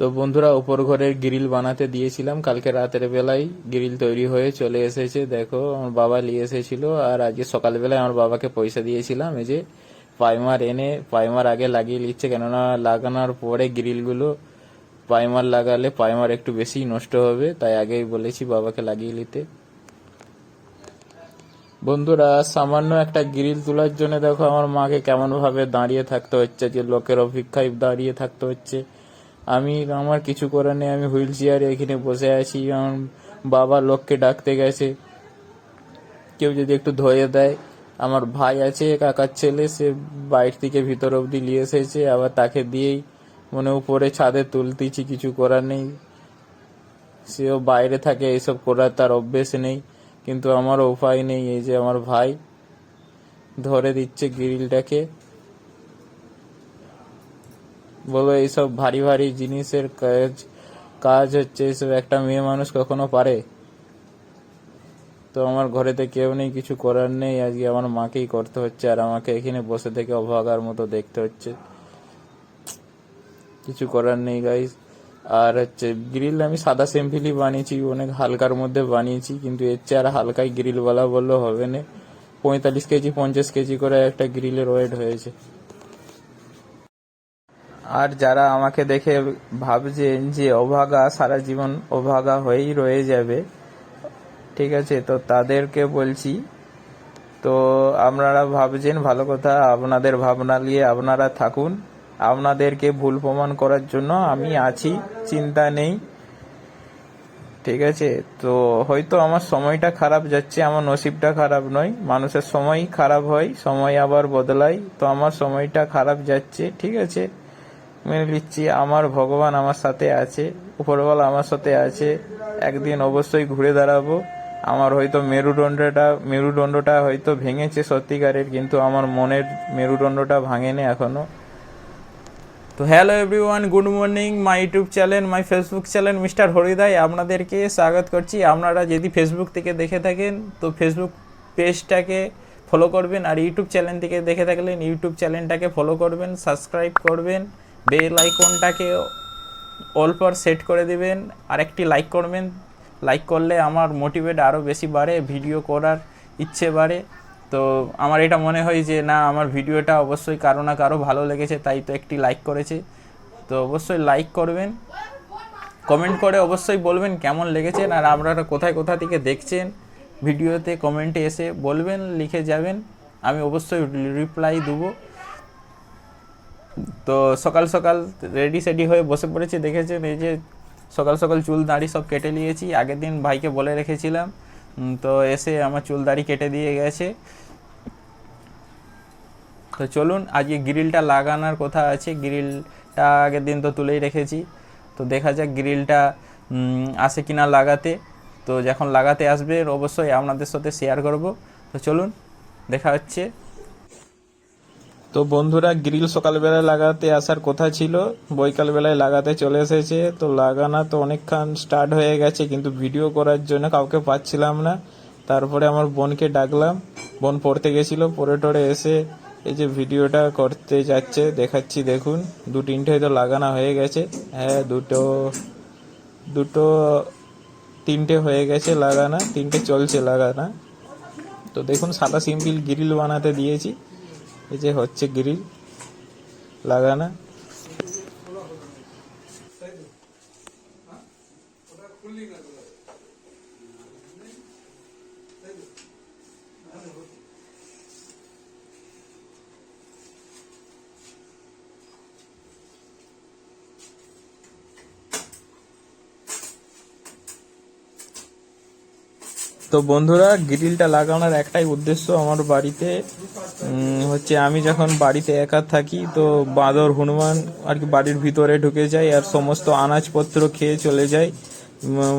তো বন্ধুরা, উপর ঘরের গ্রিল বানাতে দিয়েছিলাম কালকে রাতের বেলায়। গ্রিল তৈরি হয়ে চলে এসেছে, দেখো আমার বাবা নিয়ে এসেছিল। আর আজকে সকালবেলায় আমার বাবাকে পয়সা দিয়েছিলাম। এই যে প্রাইমার এনে প্রাইমার আগে লাগিয়ে নিচ্ছে, কেননা লাগানোর পরে গ্রিলগুলো প্রাইমার লাগালে প্রাইমার একটু বেশি নষ্ট হবে, তাই আগেই বলেছি বাবাকে লাগিয়ে নিতে। বন্ধুরা, সামান্য একটা গ্রিল তোলার জন্য দেখো আমার মাকে কেমন ভাবে দাঁড়িয়ে থাকতে হচ্ছে, যে লোকের অপেক্ষায় দাঁড়িয়ে থাকতে হচ্ছে। আমার কিছু করার নেই, আমি হুইল চেয়ারে এখানে বসে আছি। আমার বাবা লোককে ডাকতে গেছে, কেউ যদি একটু ধরে দেয়। আমার ভাই আছে, কাকার ছেলে, সে বাইরে থেকে ভিতর অবধি নিয়ে এসেছে, আবার তাকে দিয়েই উপরে ছাদে তুলতেছি। কিছু করার নেই, সেও বাইরে থাকে, এইসব করার তার অভ্যেস নেই, কিন্তু আমারও উপায় নেই। এই যে আমার ভাই ধরে দিচ্ছে গ্রিলটাকে। বলো, এইসব ভারী ভারী জিনিসের কাজ হচ্ছে, এইসব একটা মেয়ে মানুষ কখনো পারে? তো আমার ঘরেতে কেউ নেই, কিছু করার নেই, আজকে আমার মাকেই করতে হচ্ছে। আর আমাকে এখানে বসে থেকে অভাগার মতো দেখতে হচ্ছে, কিছু করার নেই গাইস। আর গ্রিল আমি সাদা সিম্পলি বানিয়েছি, অনেক হালকার মধ্যে বানিয়েছি, কিন্তু এর চেয়ে আর হালকাই গ্রিলওয়ালা বললেও হবে না। 45 কেজি 50 কেজি করে একটা গ্রিলের ওয়েট হয়েছে। আর যারা আমাকে দেখে ভাবছেন যে অভাগা, সারা জীবন অভাগা হয়েই রয়ে যাবে, ঠিক আছে, তো তাদেরকে বলছি, তো আপনারা ভাবছেন ভালো কথা, আপনাদের ভাবনা নিয়ে আপনারা থাকুন। আপনাদেরকে ভুল প্রমাণ করার জন্য আমি আছি, চিন্তা নেই, ঠিক আছে। তো হয়তো আমার সময়টা খারাপ যাচ্ছে, আমার নসিবটা খারাপ নয়, মানুষের সময় খারাপ হয়, সময় আবার বদলায়। তো আমার সময়টা খারাপ যাচ্ছে, ঠিক আছে, মেনে নিচ্ছি। আমার ভগবান আমার সাথে আছে, উপরওয়ালা আমার সাথে আছে, একদিন অবশ্যই ঘুরে দাঁড়াবো। আমার হয়তো মেরুদণ্ডটা হয়তো ভেঙেছে সত্যিকারের, কিন্তু আমার মনের মেরুদণ্ডটা ভাঙেনি এখনো। তো hello everyone, good morning. My YouTube channel, my Facebook channel mister Haridai আপনাদেরকে স্বাগত করছি। আপনারা যদি ফেসবুক থেকে দেখে থাকেন তো ফেসবুক পেজটাকে ফলো করবেন, আর ইউটিউব চ্যানেল থেকে দেখে থাকলেন ইউটিউব চ্যানেলটাকে ফলো করবেন, সাবস্ক্রাইব করবেন, বেল আইকনটাকে অল পর সেট করে দিবেন, আর একটি লাইক করবেন। লাইক করলে আমার মোটিভেট আরও বেশি বাড়ে, ভিডিও করার ইচ্ছে বাড়ে। তো আমার এটা মনে হয় যে না, আমার ভিডিওটা অবশ্যই কারো না কারো ভালো লেগেছে, তাই তো একটি লাইক করেছে। তো অবশ্যই লাইক করবেন, কমেন্ট করে অবশ্যই বলবেন কেমন লেগেছে, আর আপনারা কোথায় কোথা থেকে দেখছেন ভিডিওতে কমেন্টে এসে বলবেন, লিখে যাবেন, আমি অবশ্যই রিপ্লাই দেবো। তো সকাল সকাল রেডি সেডি হয়ে বসে পড়েছি, দেখেছেন এই যে সকাল সকাল চুল দাড়ি সব কেটে নিয়েছি। আগের দিন ভাইকে বলে রেখেছিলাম, তো এসে আমার চুল দাড়ি কেটে দিয়ে গেছে। তো চলুন, আজকে গ্রিলটা লাগানোর কথা আছে। গ্রিলটা আগের দিন তো তুলেই রেখেছি, তো দেখা যাক গ্রিলটা আসে কিনা লাগাতে। তো যখন লাগাতে আসবে অবশ্যই আপনাদের সাথে শেয়ার করব। তো চলুন, দেখা হচ্ছে। তো বন্ধুরা, গ্রিল সকালবেলায় লাগাতে আসার কথা ছিল, বৈকালবেলায় লাগাতে চলে এসেছে। তো লাগানো তো অনেকক্ষণ স্টার্ট হয়ে গেছে, কিন্তু ভিডিও করার জন্য কাউকে পাচ্ছিলাম না। তারপরে আমার বোনকে ডাকলাম, বোন পড়তে গেছিল, পড়ে টড়ে এসে এই যে ভিডিওটা করতে যাচ্ছে, দেখাচ্ছি দেখুন। 2-3টে হয়তো লাগানো হয়ে গেছে, হ্যাঁ দুটো 3টে হয়ে গেছে লাগানো, 3টে চলছে লাগানো। তো দেখুন, সাদা সিম্পল গ্রিল বানাতে দিয়েছি, এই যে হচ্ছে গ্রিল লাগানো। তো বন্ধুরা, গ্রিলটা লাগানোর একটাই উদ্দেশ্য আমার বাড়িতে হচ্ছে, আমি যখন বাড়িতে একা থাকি তো বাঁদর হনুমান আর কি বাড়ির ভিতরে ঢুকে যায়, আর সমস্ত আনাজপত্র খেয়ে চলে যায়।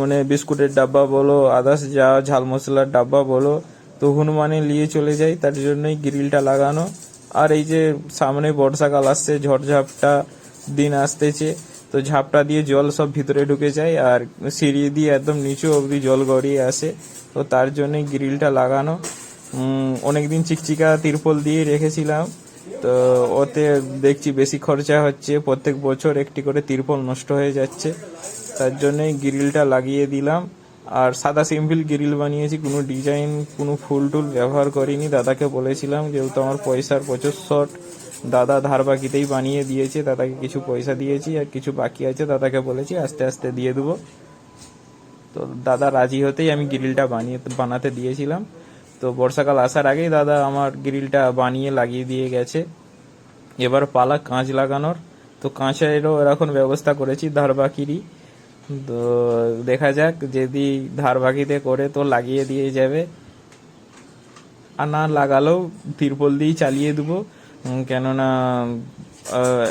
মানে বিস্কুটের ডাব্বা বলো, আদার্স যা ঝাল মশলার ডাব্বা বলো, তো হনুমানে নিয়ে চলে যায়, তার জন্যই গ্রিলটা লাগানো। আর এই যে সামনে বর্ষাকাল আসছে, ঝড়ঝাপটা দিন আসতেছে, তো ঝাপটা দিয়ে জল সব ভিতরে ঢুকে যায়, আর সিঁড়ি দিয়ে একদম নিচু অবধি জল গড়িয়ে আসে। তো তার জন্যই গ্রিলটা লাগানো। অনেকদিন চিকচিকা তিরপল দিয়ে রেখেছিলাম, তো ওতে দেখছি বেশি খরচা হচ্ছে, প্রত্যেক বছর একটি করে তিরপল নষ্ট হয়ে যাচ্ছে, তার জন্যই গ্রিলটা লাগিয়ে দিলাম। আর সাদা সিম্পল গ্রিল বানিয়েছি, কোনো ডিজাইন কোনো ফুল টুল ব্যবহার করিনি। দাদাকে বলেছিলাম, যেহেতু আমার পয়সার প্রচুর শর্ট, দাদা ধার বাকিতেই বানিয়ে দিয়েছে, দাদাকে কিছু পয়সা দিয়েছি আর কিছু বাকি আছে, দাদাকে বলেছি আস্তে আস্তে দিয়ে দেবো। তো দাদা রাজি হতেই আমি গ্রিলটা বানাতে দিয়েছিলাম। তো বর্ষাকাল আসার আগেই দাদা আমার গ্রিলটা বানিয়ে লাগিয়ে দিয়ে গেছে। এবার পালা কাঁচ লাগানোর। তো কাঁচেরও এখন ব্যবস্থা করেছি ধার বাকিরই। তো দেখা যাক, যদি ধার বাকিতে করে তো লাগিয়ে দিয়ে যাবে, আর না লাগালেও তিরপল দিয়েই চালিয়ে দেবো। কেননা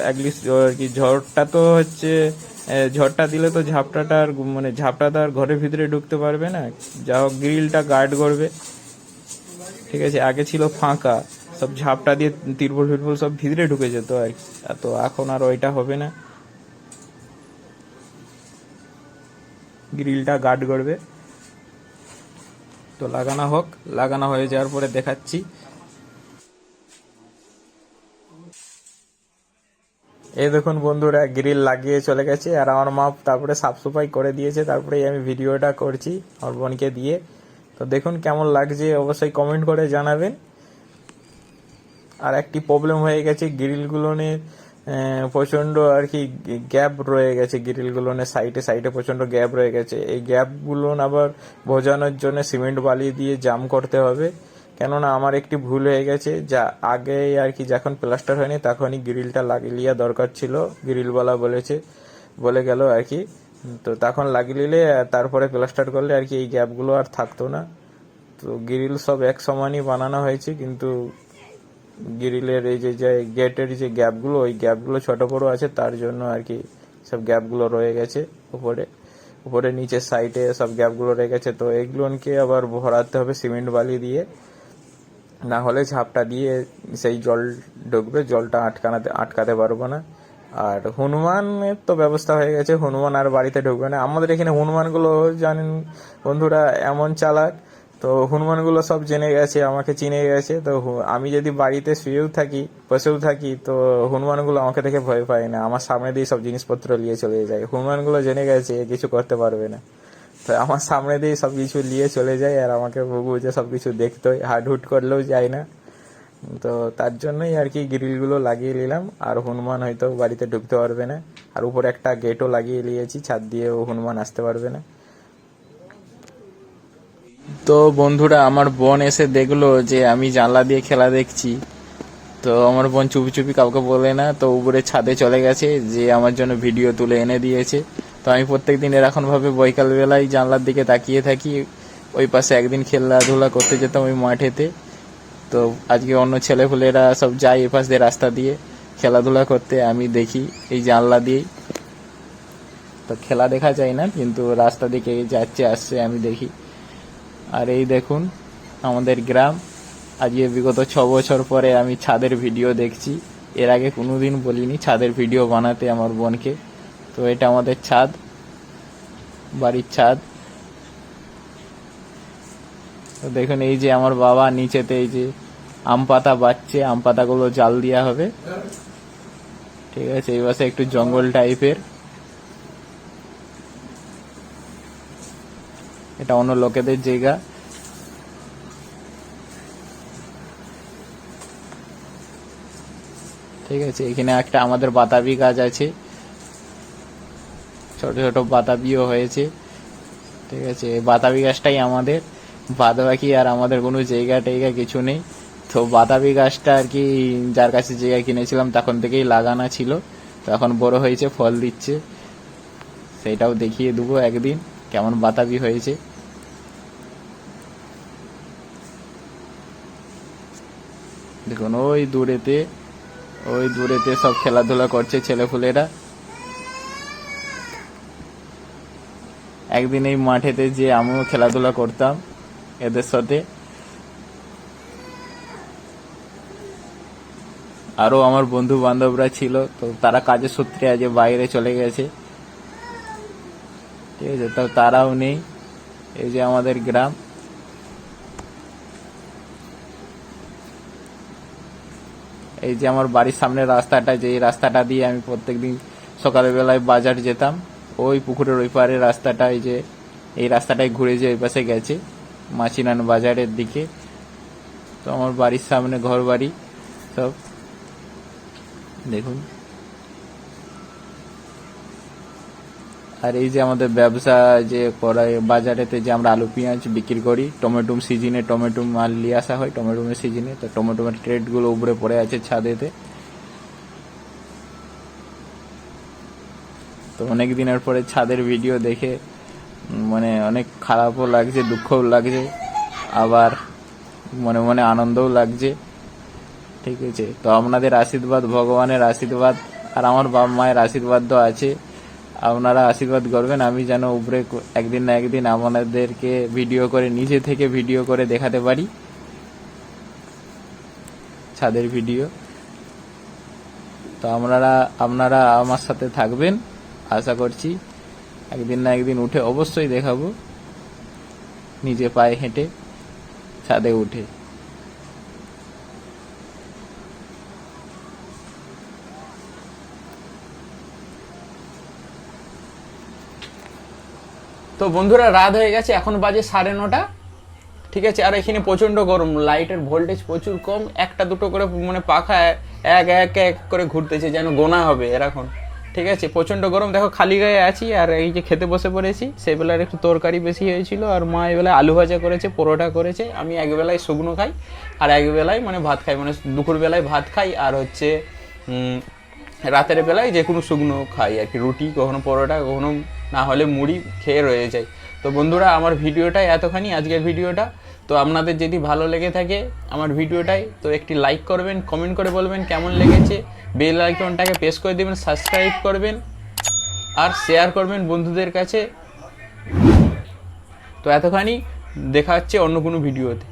অ্যাটলিস্ট আর কি ঝড়টা তো হচ্ছে, ঝড়টা দিলে তো ঝাপটাটা মানে ঝাপটাটা আর ঘরের ভিতরে ঢুকতে পারবে না, যা হোক গ্রিলটা গার্ড করবে। ঠিক আছে, আগে ছিল ফাঁকা, সব ঝাপটা দিয়ে তিরপল ফিরপল সব ভিতরে ঢুকে যেত আর কি। তো এখন আর ওইটা হবে না, গ্রিলটা গার্ড করবে। তো লাগানো হোক, লাগানো হয়ে যাওয়ার পরে দেখাচ্ছি। এই দেখুন বন্ধুরা, গ্রিল লাগিয়ে চলে গেছে, আর আমার মা তারপরে সাফ সাফাই করে দিয়েছে, তারপরে আমি ভিডিওটা করছি আমার বোনকে দিয়ে। তো দেখুন কেমন লাগছে, অবশ্যই কমেন্ট করে জানাবেন। আর একটি প্রবলেম হয়ে গেছে, গ্রিলগুলোনে প্রচণ্ড আর কি গ্যাপ রয়ে গেছে, গ্রিলগুলোনে সাইডে সাইডে প্রচণ্ড গ্যাপ রয়ে গেছে। এই গ্যাপগুলো আবার বোঝানোর জন্য সিমেন্ট বালি দিয়ে জাম করতে হবে। কেননা আমার একটি ভুল হয়ে গেছে, যা আগে আর কি যখন প্লাস্টার হয়নি তখনই গ্রিলটা লাগিয়ে দরকার ছিল, গ্রিলওয়ালা বলে গেল আর কি। তো তখন লাগিয়ে নিলে তারপরে প্লাস্টার করলে আর কি এই গ্যাপগুলো আর থাকতো না। তো গ্রিল সব এক সমানই বানানো হয়েছে, কিন্তু গ্রিলের এই যে গেটের যে গ্যাপগুলো, ওই গ্যাপগুলো ছোট বড় আছে, তার জন্য আর কি সব গ্যাপগুলো রয়ে গেছে। উপরে নিচের সাইডে সব গ্যাপগুলো রয়ে গেছে। তো এগুলোকে আবার ভরাতে হবে সিমেন্ট বালি দিয়ে, না হলে ঝাপটা দিয়ে সেই জল ঢুকবে, জলটা আটকাতে পারবো না। আর হনুমানের তো ব্যবস্থা হয়ে গেছে, হনুমান আর বাড়িতে ঢুকবে না। আমাদের এখানে হনুমানগুলো জানেন বন্ধুরা এমন চালাক, তো হনুমানগুলো সব জেনে গেছে, আমাকে চিনে গেছে। তো আমি যদি বাড়িতে বসেও থাকি, তো হনুমানগুলো আমাকে দেখে ভয় পায় না, আমার সামনে দিয়ে সব জিনিসপত্র নিয়ে চলে যায়। হনুমানগুলো জেনে গেছে কিছু করতে পারবে না, তো আমার সামনে দিয়ে সবকিছু নিয়ে চলে যায়, আর আমাকে বুঝে সবকিছু দেখতে হয়, হুট করলেও যায় না। তো তার জন্যই আর কি গ্রিলগুলো লাগিয়ে নিলাম, আর হনুমান হয়তো বাড়িতে ঢুকতে পারবে না। আর উপরে একটা গেটও লাগিয়ে নিয়েছি, ছাদ দিয়েও হনুমান আসতে পারবে না। তো বন্ধুরা, আমার বোন এসে দেখলো যে আমি জানলা দিয়ে খেলা দেখছি। তো আমার বোন চুপি চুপি কাউকে বলে না, তো উপরে ছাদে চলে গেছে, যে আমার জন্য ভিডিও তুলে এনে দিয়েছে। তো আমি প্রত্যেকদিন এরকম ভাবে বৈকাল বেলায় জানলার দিকে তাকিয়ে থাকি। ওই পাশে একদিন খেলাধুলা করতে যেতাম ওই মাঠেতে। তো আজকে অন্য ছেলেপুলেরা সব যায় এ পাশ দিয়ে রাস্তা দিয়ে খেলাধুলা করতে, আমি দেখি এই জানলা দিয়েই। তো খেলা দেখা যায় না, কিন্তু রাস্তা দিকে যাচ্ছে আসছে আমি দেখি। আর এই দেখুন আমাদের গ্রাম, আজকে বিগত 6 বছর পরে আমি ছাদের ভিডিও দেখছি। এর আগে কোনোদিন বলিনি ছাদের ভিডিও বানাতে আমার বোনকে। তো এটা আমাদের ছাদ, বাড়ির ছাদ। তো দেখুন এই যে আমার বাবা নিচেতে এই যে আম পাতা বাচ্ছে, আম পাতাগুলো জাল দেওয়া হবে। ঠিক আছে, এই পাশে একটু জঙ্গল টাইপের, এটা অন্য লোকেদের জায়গা। ঠিক আছে, এখানে একটা আমাদের বাতাবি গাছ আছে, ছোট ছোট বাতাবিও হয়েছে। ঠিক আছে, বাতাবি গাছটাই আমাদের, বাদ বাকি আর আমাদের কোনো জায়গা টাইগা কিছু নেই। তো বাতাবি গাছটা আর কি যার কাছে জায়গা কিনেছিলাম তখন থেকেই লাগানো ছিল, তো এখন বড় হয়েছে, ফল দিচ্ছে। সেটাও দেখিয়ে দেবো একদিন কেমন বাতাবি হয়েছে। দেখুন ওই দূরেতে সব খেলাধুলা করছে ছেলেপুলেরা। একদিন এই মাঠেতে যে আমিও খেলাধুলা করতাম এদের সাথে। আরো আমার বন্ধু বান্ধবরা ছিল, তো তারা কাজের সূত্রে আজ বাইরে চলে গেছে। ঠিক আছে, তো তারাও নেই। এই যে আমাদের গ্রাম, এই যে আমার বাড়ির সামনে রাস্তাটা, যে এই রাস্তাটা দিয়ে আমি প্রত্যেকদিন সকালবেলায় বাজার যেতাম, ওই পুকুরের ওই পারে রাস্তাটা, এই যে এই রাস্তাটায় ঘুরে যে ওই পাশে গেছে মাছিনান বাজারের দিকে। তো আমার বাড়ির সামনে ঘর বাড়ি সব দেখুন। আর এই যে আমাদের ব্যবসা যে করায় বাজারেতে, যে আমরা আলু পেঁয়াজ বিক্রি করি, টমেটো সিজনে টমেটো মাল নিয়ে আসা হয় টমেটোমের সিজনে, তো টমেটোমের ট্রেডগুলো উপরে পড়ে আছে ছাদেতে। তো অনেক দিনের পরে ছাদের ভিডিও দেখে মানে অনেক খারাপও লাগছে, দুঃখও লাগছে, আবার মনে মনে আনন্দও লাগছে। ঠিক আছে, তো আপনাদের আশীর্বাদ, ভগবানের আশীর্বাদ আর আমার বাবা মায়ের আশীর্বাদ তো আছে, আপনারা আশীর্বাদ করবেন আমি যেন উপরে একদিন না একদিন আপনাদেরকে ভিডিও করে, নিজে থেকে ভিডিও করে দেখাতে পারি ছাদের ভিডিও। তো আপনারা আমার সাথে থাকবেন, আশা করছি একদিন না একদিন উঠে অবশ্যই দেখাবো নিজে পায়ে হেঁটে ছাদে উঠে। তো বন্ধুরা রাত হয়ে গেছে, এখন বাজে 9:30, ঠিক আছে। আর এখানে প্রচণ্ড গরম, লাইটের ভোল্টেজ প্রচুর কম, একটা দুটো করে মানে পাখা এক এক এক করে ঘুরতেছে, যেন গোনা হবে এরকম, ঠিক আছে। প্রচণ্ড গরম, দেখো খালি গায়ে আছি। আর এই যে খেতে বসে পড়েছি, সেই বেলার একটু তরকারি বেশি হয়েছিল, আর মা এবেলায় আলু ভাজা করেছে, পরোটা করেছে। আমি একবেলায় শুকনো খাই আর একবেলায় মানে ভাত খাই, মানে দুপুরবেলায় ভাত খাই, আর হচ্ছে রাতের বেলায় যে কোনো শুকনো খাই আর কি, রুটি, কখনো পরোটা, কখনো না হলে মুড়ি খেয়ে রয়ে যায়। তো বন্ধুরা আমার ভিডিওটাই এতখানি, আজকের ভিডিওটা। তো আপনাদের যদি ভালো লেগে থাকে আমার ভিডিওটাই, তো একটি লাইক করবেন, কমেন্ট করে বলবেন কেমন লেগেছে, বেল আইকনটাকে প্রেস করে দেবেন, সাবস্ক্রাইব করবেন আর শেয়ার করবেন বন্ধুদের কাছে। তো এতখানি, দেখা হচ্ছে অন্য কোনো ভিডিওতে।